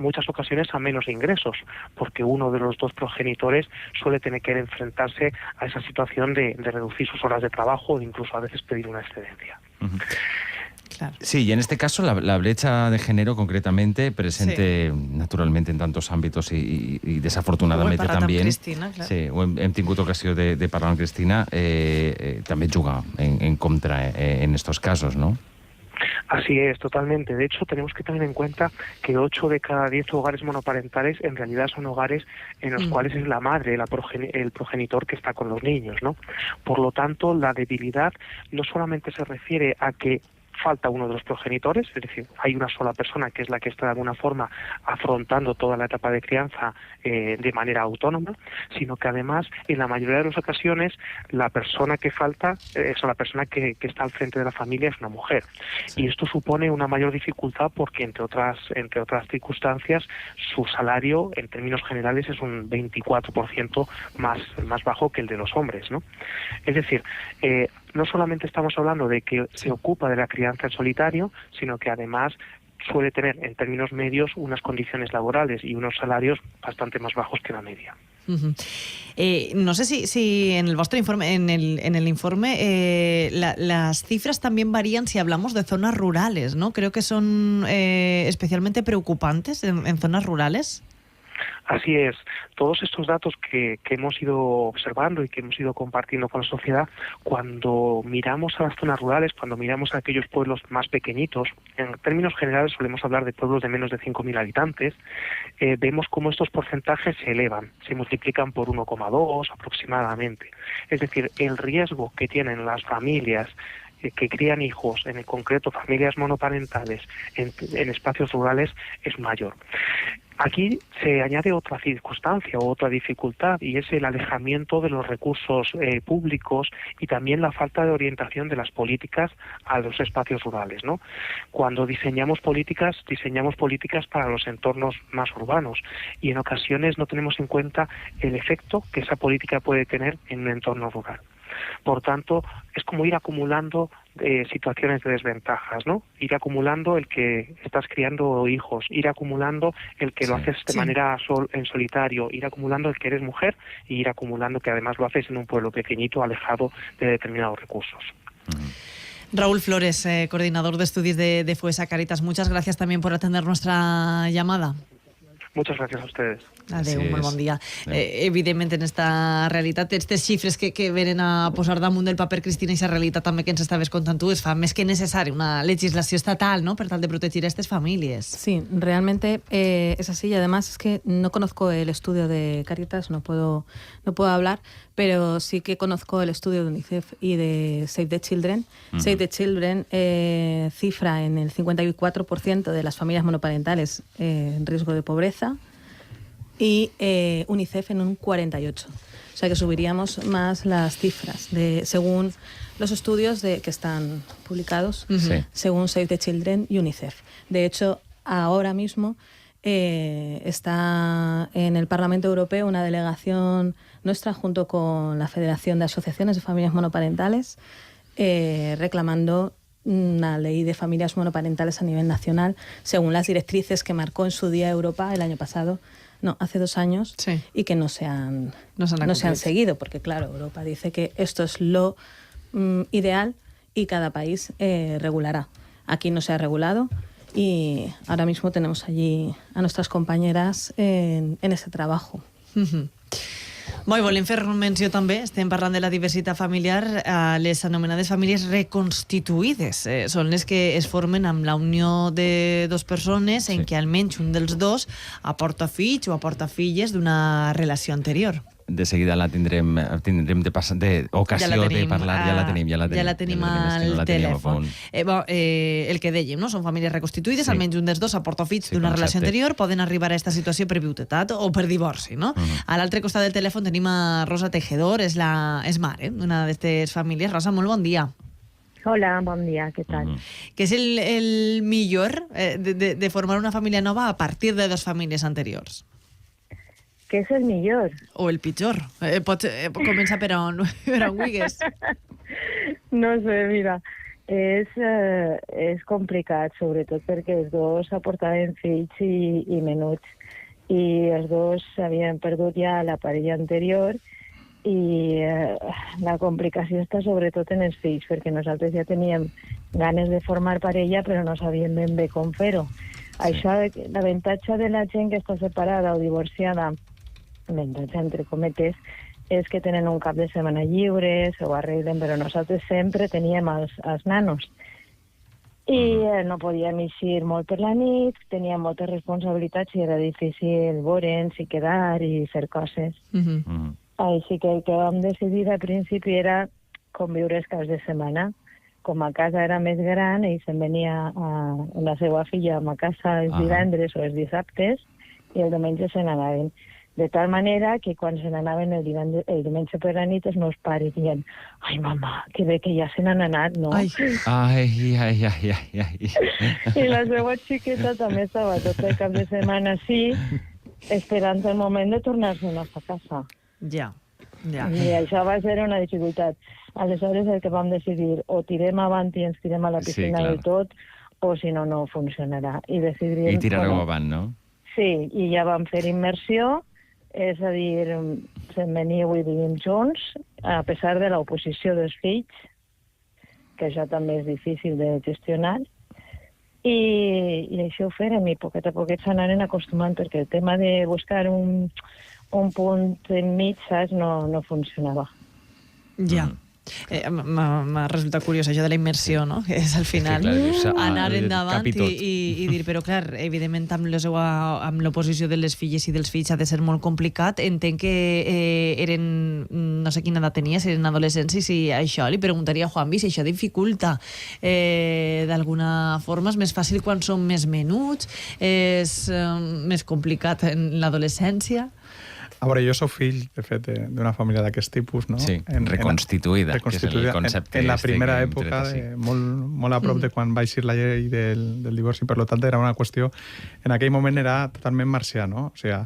muchas ocasiones a menos ingresos, porque uno de los dos progenitores suele tener que enfrentarse a esa situación de reducir sus horas de trabajo o incluso a veces pedir una excedencia. Claro. Sí, y en este caso la brecha de género concretamente presente naturalmente en tantos ámbitos y desafortunadamente también. Cristina, claro. Sí, hem tingut ocasió de parlar amb Cristina, també juga en contra en estos casos, ¿no? Así es, totalmente. De hecho, tenemos que tener en cuenta que 8 de cada 10 hogares monoparentales en realidad son hogares en los cuales es la madre, el progenitor que está con los niños, ¿no? Por lo tanto, la debilidad no solamente se refiere a que falta uno de los progenitores, es decir, hay una sola persona que es la que está de alguna forma afrontando toda la etapa de crianza de manera autónoma, sino que además en la mayoría de las ocasiones la persona que falta, la persona que está al frente de la familia es una mujer. Sí. Y esto supone una mayor dificultad porque entre otras circunstancias su salario en términos generales es un 24% más bajo que el de los hombres, ¿no? Es decir, no solamente estamos hablando de que se ocupa de la crianza en solitario, sino que además suele tener en términos medios unas condiciones laborales y unos salarios bastante más bajos que la media. No sé si en el vuestro informe, en el informe, las cifras también varían si hablamos de zonas rurales, ¿no? Creo que son especialmente preocupantes en zonas rurales. Así es. Todos estos datos que hemos ido observando y que hemos ido compartiendo con la sociedad, cuando miramos a las zonas rurales, cuando miramos a aquellos pueblos más pequeñitos, en términos generales solemos hablar de pueblos de menos de 5.000 habitantes, vemos cómo estos porcentajes se elevan, se multiplican por 1,2 aproximadamente. Es decir, el riesgo que tienen las familias que crían hijos, en concreto familias monoparentales, en espacios rurales, es mayor. Aquí se añade otra circunstancia o otra dificultad, y es el alejamiento de los recursos públicos y también la falta de orientación de las políticas a los espacios rurales, ¿no? Cuando diseñamos políticas para los entornos más urbanos, y en ocasiones no tenemos en cuenta el efecto que esa política puede tener en un entorno rural. Por tanto, es como ir acumulando situaciones de desventajas, ¿no? Ir acumulando el que estás criando hijos, ir acumulando el que lo haces de manera en solitario, ir acumulando el que eres mujer y ir acumulando que además lo haces en un pueblo pequeñito, alejado de determinados recursos. Raúl Flores, coordinador de estudios de FUESA Càritas, muchas gracias también por atender nuestra llamada. Muchas gràcies a ustedes. Adéu, molt bon dia. Evidentment, en esta realitat, aquestes xifres que venen a posar damunt del paper, Cristina, i aquesta realitat també que ens estaves contant tu, es fa més que necessari una legislació estatal, ¿no?, per tal de protegir a estas familias. Sí, realmente es así, y además es que no conozco el estudio de Càritas, no puedo hablar, pero sí que conozco el estudio de UNICEF y de Save the Children. Save the Children cifra en el 54% de las familias monoparentales en riesgo de pobreza, y UNICEF en un 48%. O sea que subiríamos más las cifras según los estudios que están publicados, según Save the Children y UNICEF. De hecho, ahora mismo está en el Parlamento Europeo una delegación nuestra junto con la Federación de Asociaciones de Familias Monoparentales reclamando una ley de familias monoparentales a nivel nacional según las directrices que marcó en su día Europa el año pasado, hace 2 años, y que no se han seguido, porque claro, Europa dice que esto es lo ideal y cada país regulará. Aquí no se ha regulado y ahora mismo tenemos allí a nuestras compañeras en ese trabajo. Molt volem fer menció també, estem parlant de la diversitat familiar, les anomenades famílies reconstituïdes. Són les que es formen amb la unió de dues persones en què almenys un dels dos aporta fills o aporta filles d'una relació anterior. De seguida la tindrem d'ocasió de parlar, ja la tenim al telèfon. El que dèiem, no? Són famílies reconstituïdes, almenys un dels dos aporta fills d'una relació anterior, poden arribar a aquesta situació per viudetat o per divorci, no? A l'altre costat del telèfon tenim a Rosa Tejedor, és mare d'una d'aquestes famílies. Rosa, molt bon dia. Hola, bon dia, què tal? Què és el millor de formar una família nova a partir de dues famílies anteriors? Què és el millor? O el pitjor. Pots començar per on vulguis. No sé, mira, és complicat, sobretot perquè els dos aportaven fills i menuts, i els dos havien perdut ja la parella anterior, i la complicació està sobretot en els fills, perquè nosaltres ja teníem ganes de formar parella, però no sabíem ben bé com fer-ho. Això, l'avantatge de la gent que està separada o divorciada, entre cometes, és que tenen un cap de setmana lliure, s'ho arreglen, però nosaltres sempre teníem els nanos. I no podíem eixir molt per la nit, teníem moltes responsabilitats i era difícil veure'ns i quedar i fer coses. Així que el que vam decidir al principi era conviure els caps de setmana. Com a casa era més gran, ell se'n venia amb la seva filla a casa els divendres o els dissabtes i el diumenge se n'anaven. De tal manera que quan se n'anaven el diumenge per la nit els meus pares diuen «Ai, mama, que bé que ja se n'han anat, no?» Ai. I la seva xiqueta també estava tot el cap de setmana així, esperant el moment de tornar-se'n a casa. Ja. I això va ser una dificultat. Aleshores el que vam decidir, o tirem avant i ens tirem a la piscina del tot, o si no, no funcionarà. I decidiríem... I tirareu avant, no? Sí, i ja vam fer immersió, és a dir, se'n veniu i vivim junts, a pesar de l'oposició dels fills, que això també és difícil de gestionar, i això ho fèrem, i poquet a poquet s'anaren acostumant, perquè el tema de buscar un punt enmig, saps, no funcionava. Ja. M'ha resultat curiós això de la immersió, no? Que és al final anar endavant i dir, però clar, evidentment amb l'oposició de les filles i dels fills ha de ser molt complicat. Entenc que eren, no sé quina edat tenies, eren adolescents, i si això li preguntaria a Juanvi si això dificulta d'alguna forma. És més fàcil quan són més menuts, és més complicat en l'adolescència. A veure, jo soc fill, de fet, d'una família d'aquest tipus, no? Sí, reconstituïda, que és el concepte. En la primera època, molt a prop de quan va eixir la llei del divorci, per tant, era una qüestió, en aquell moment era totalment marcià, no? O sigui,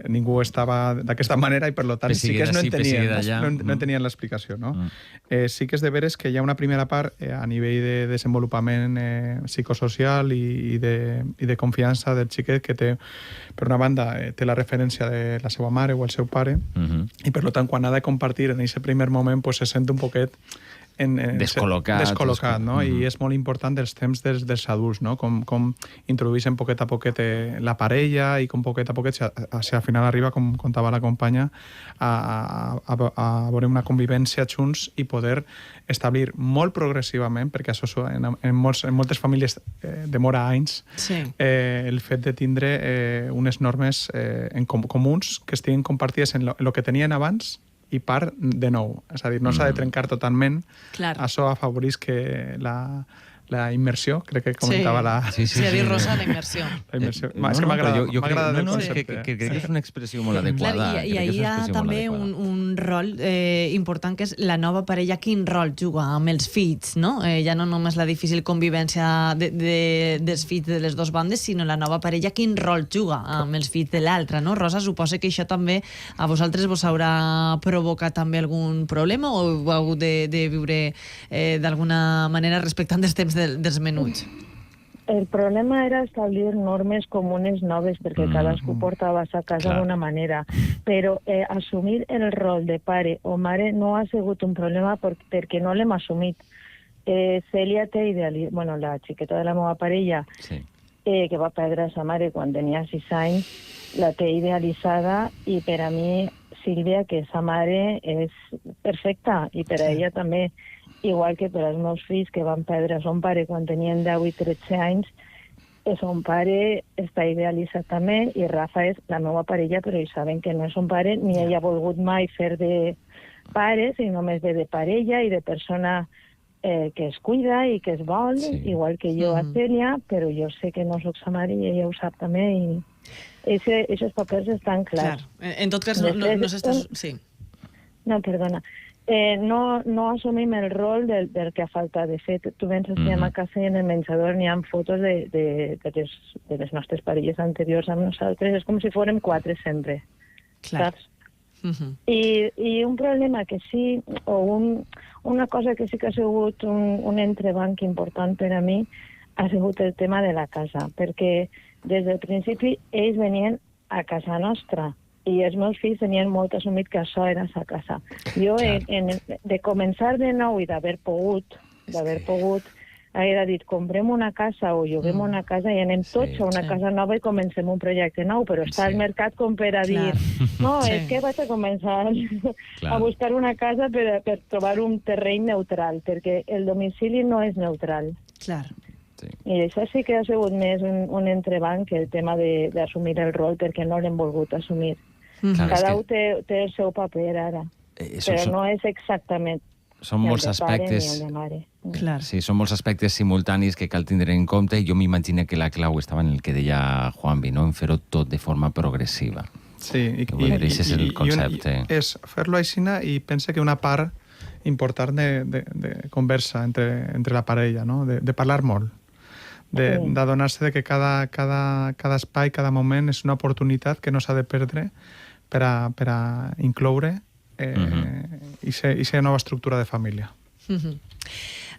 ningú estava d'aquesta manera i, per tant, sí que no entenien l'explicació, no? Sí que és de veres que hi ha una primera part a nivell de desenvolupament psicosocial i de confiança del xiquet que té, per una banda, té la referència de la seva mare o el seu pare, i per tant, quan ha de compartir en aquest primer moment, se sent un poquet descol·locat, no? I és molt important els temps dels adults, no? Com introdueixen poquet a poquet la parella i com poquet a poquet, si al final arriba, com contava la companya, a veure una convivència junts i poder establir molt progressivament, perquè això en moltes famílies demora anys, el fet de tindre unes normes comuns que estiguin compartides en el que tenien abans i part de nou. És a dir, no s'ha de trencar totalment. Això afavoreix que la immersió, crec que comentava la... Sí, ha dit Rosa, la immersió. És que m'agrada el concepte. Crec que és una expressió molt adequada. I hi ha també un rol important, que és la nova parella, quin rol juga amb els fills, no? Ja no només la difícil convivència dels fills de les dues bandes, sinó la nova parella, quin rol juga amb els fills de l'altra, no? Rosa, suposa que això també a vosaltres vos haurà provocat també algun problema o heu hagut de viure d'alguna manera respectant els temps dels menuts? El problema era establir normes comunes noves, perquè cadascú portava a casa d'una manera, però assumir el rol de pare o mare no ha sigut un problema perquè no l'hem assumit. Cèlia té la xiqueta de la meva parella, que va perdre sa mare quan tenia 6 anys, la té idealitzada, i per a mi, Sílvia, que sa mare és perfecta, i per a ella també, igual que per als meus fills que van perdre son pare quan tenien 10 i 13 anys, son pare està idealitzat també, i Rafa és la meva parella, però ells saben que no és son pare, ni ella ha volgut mai fer de pare, sinó només de parella i de persona que es cuida i que es vol, igual que jo a Cèlia, però jo sé que no soc sa mare i ella ho sap també, i aquests papers estan clars. En tot cas, no s'està... Sí. No, perdona. No assumim el rol del que ha faltat. De fet, tu vens a cinema a casa i en el menjador n'hi ha fotos de les nostres parelles anteriors amb nosaltres. És com si fórem 4 sempre. Saps? I un problema que sí, o una cosa que sí que ha sigut un entrebanc important per a mi, ha sigut el tema de la casa, perquè des del principi ells venien a casa nostra, i els meus fills tenien molt assumit que això era sa casa. Jo, de començar de nou i d'haver pogut, haguera dit, comprem una casa o lloguem una casa i anem tots a una casa nova i comencem un projecte nou, però està al mercat com per a dir, no, és que vaig a començar a buscar una casa per trobar un terreny neutral, perquè el domicili no és neutral. Clar. I això sí que ha sigut més un entrebanc que el tema d'assumir el rol, perquè no l'hem volgut assumir. Cada un té el seu paper ara, però no és exactament són molts aspectes... Clar. Sí, són molts aspectes simultanis que cal tindre en compte. Jo m'imagino que la clau estava en el que deia Juanvi, no? En fer-ho tot de forma progressiva. Sí, i aquest és el concepte. És fer-lo així, i pensa que una part important de conversa entre la parella, no? De parlar molt, d'adonar-se de que cada espai, cada moment és una oportunitat que no s'ha de perdre per a incloure i ser nova estructura de família.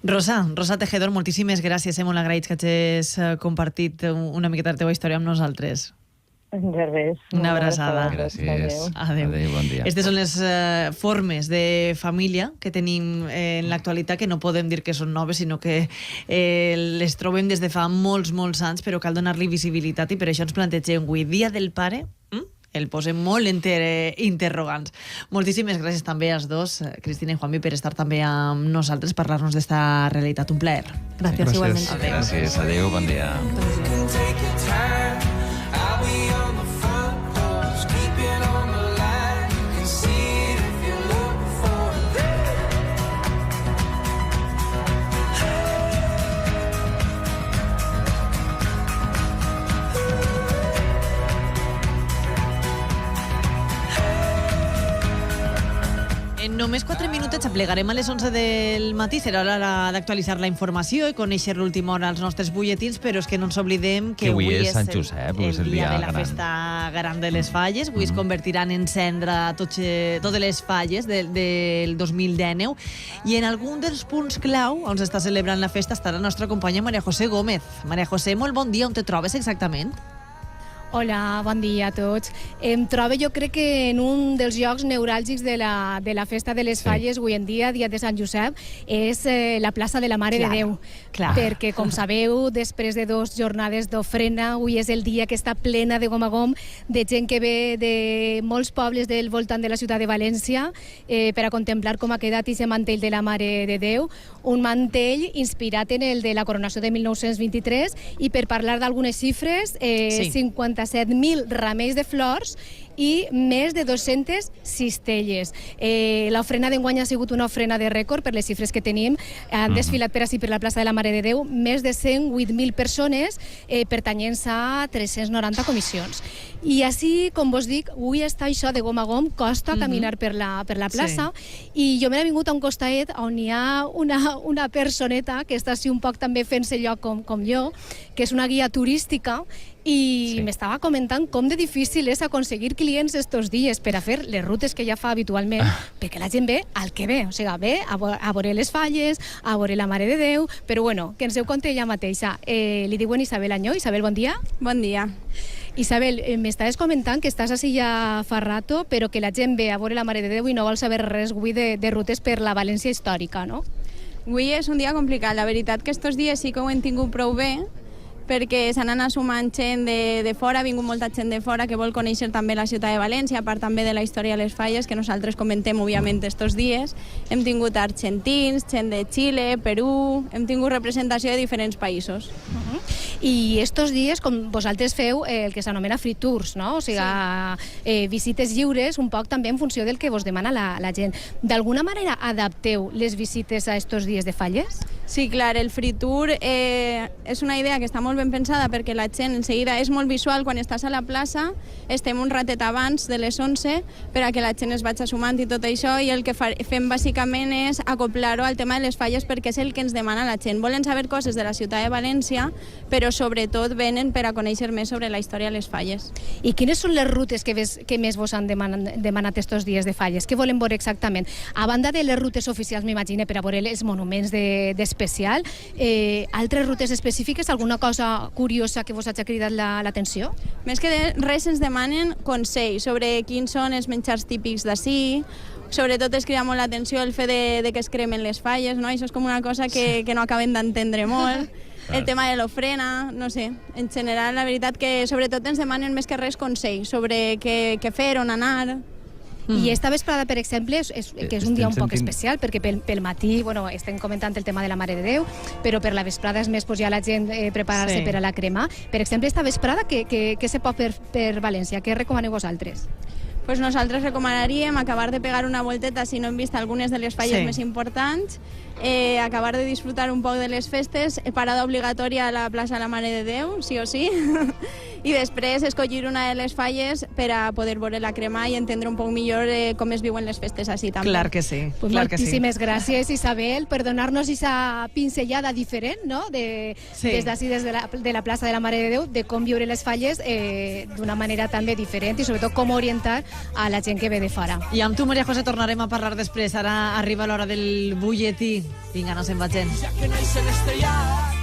Rosa Tejedor, moltíssimes gràcies, molt agraïts que hagis compartit una miqueta la teva història amb nosaltres. De res. Una abraçada. Gràcies. Adéu. Bon dia. Aquestes són les formes de família que tenim en l'actualitat, que no podem dir que són noves, sinó que les trobem des de fa molts anys, però cal donar-li visibilitat i per això ens plantegem avui Dia del Pare. El posem molt interrogants. Moltíssimes gràcies també als dos, Cristina i Juanmi, per estar també amb nosaltres, parlar-nos d'esta realitat. Un plaer. Gràcies, igualment. Gràcies, adéu, bon dia. En només 4 minutets aplegarem a les 11 del matí. Serà l'hora d'actualitzar la informació i conèixer l'última hora als nostres butlletins, però és que no ens oblidem que avui és Sant Josep, el dia de la festa gran de les falles. Avui es convertiran en cendra totes les falles del 2019 i en algun dels punts clau on s'està celebrant la festa està la nostra companya Maria José Gómez. Maria José, molt bon dia. On te trobes exactament? Hola, bon dia a tots. Em trobo, jo crec que en un dels llocs neuràlgics de la festa de les falles, avui en dia de Sant Josep, és la plaça de la Mare de Déu. Perquè, com sabeu, després de 2 jornades d'ofrena, avui és el dia que està plena de gom a gom de gent que ve de molts pobles del voltant de la ciutat de València per a contemplar com ha quedat aquest mantell de la Mare de Déu, un mantell inspirat en el de la coronació de 1923, i per parlar d'algunes xifres, 57.000 ramells de flors i més de 200 cistelles. L'ofrena d'enguany ha sigut una ofrena de rècord per les xifres que tenim. Han desfilat per ací, per la plaça de la Mare de Déu, més de 108.000 persones pertanyents a 390 comissions. I així, com vos dic, avui està això de gom a gom, costa caminar per la plaça, i jo m'he vingut a un costadet on hi ha una personeta que està així un poc també fent-se lloc com jo, que és una guia turística, i m'estava comentant com de difícil és aconseguir clients estos dies per a fer les rutes que ja fa habitualment, perquè la gent ve al que ve, o sigui, ve a veure les falles, a veure la Mare de Déu, però bueno, que ens heu conté ella mateixa. Li diuen Isabel Anyó. Isabel, bon dia. Bon dia. Isabel, m'estaves comentant que estàs així ja fa rato, però que la gent ve a veure la Mare de Déu i no vol saber res avui de rutes per la València històrica, no? Avui és un dia complicat. La veritat que estos dies sí que ho hem tingut prou bé, perquè s'han anat sumant gent de fora, ha vingut molta gent de fora que vol conèixer també la ciutat de València, a part també de la història de les falles, que nosaltres comentem, òbviament, estos dies. Hem tingut argentins, gent de Xile, Perú, hem tingut representació de diferents països. I estos dies, com vosaltres feu, el que s'anomena free tours, no? O sigui, visites lliures, un poc també en funció del que vos demana la gent. D'alguna manera adapteu les visites a estos dies de falles? Sí, clar, el free tour és una idea que està molt ben pensada perquè la gent en seguida és molt visual. Quan estàs a la plaça estem un ratet abans de les 11 per a que la gent es vagi sumant i tot això, i el que fem bàsicament és acoplar-ho al tema de les falles perquè és el que ens demana la gent. Volen saber coses de la ciutat de València, però sobretot venen per a conèixer més sobre la història de les falles. I quines són les rutes que més vos han demanat estos dies de falles? Què volen veure exactament? A banda de les rutes oficials, m'imagine, per a veure els monuments d'especial, altres rutes específiques, alguna cosa curiosa que vos hagi cridat l'atenció? Més que res ens demanen consells sobre quins són els menjars típics d'ací. Sobretot es crida molt l'atenció el fet de que es cremen les falles, no? Això és com una cosa que no acaben d'entendre molt. El tema de l'ofrena, no sé. En general, la veritat que sobretot ens demanen més que res consells sobre què fer, on anar. I esta vesprada, per exemple, que és un dia un poc especial, perquè pel matí estem comentant el tema de la Mare de Déu, però per la vesprada és més ja la gent preparar-se per a la crema. Per exemple, esta vesprada, què se pot fer per València? Què recomaneu vosaltres? Pues nosaltres recomanaríem acabar de pegar una volteta si no hem vist algunes de les falles més importants, acabar de disfrutar un poc de les festes, parada obligatòria a la plaça de la Mare de Déu, sí o sí, i després escollir una de les falles per a poder veure la crema i entendre un poc millor com es viuen les festes així també. Clar que sí. Pues clar que sí. moltíssimes gràcies, Isabel, per donar-nos aquesta pinzellada diferent, no? Des d'ací, des de la plaça de la Mare de Déu, de com viure les falles d'una manera també diferent i sobretot com orientar a la gent que ve de fora. I amb tu, Maria José, tornarem a parlar després. Ara arriba l'hora del butlletí. Vinga, no se'n vagin. Ja que naix l'estellat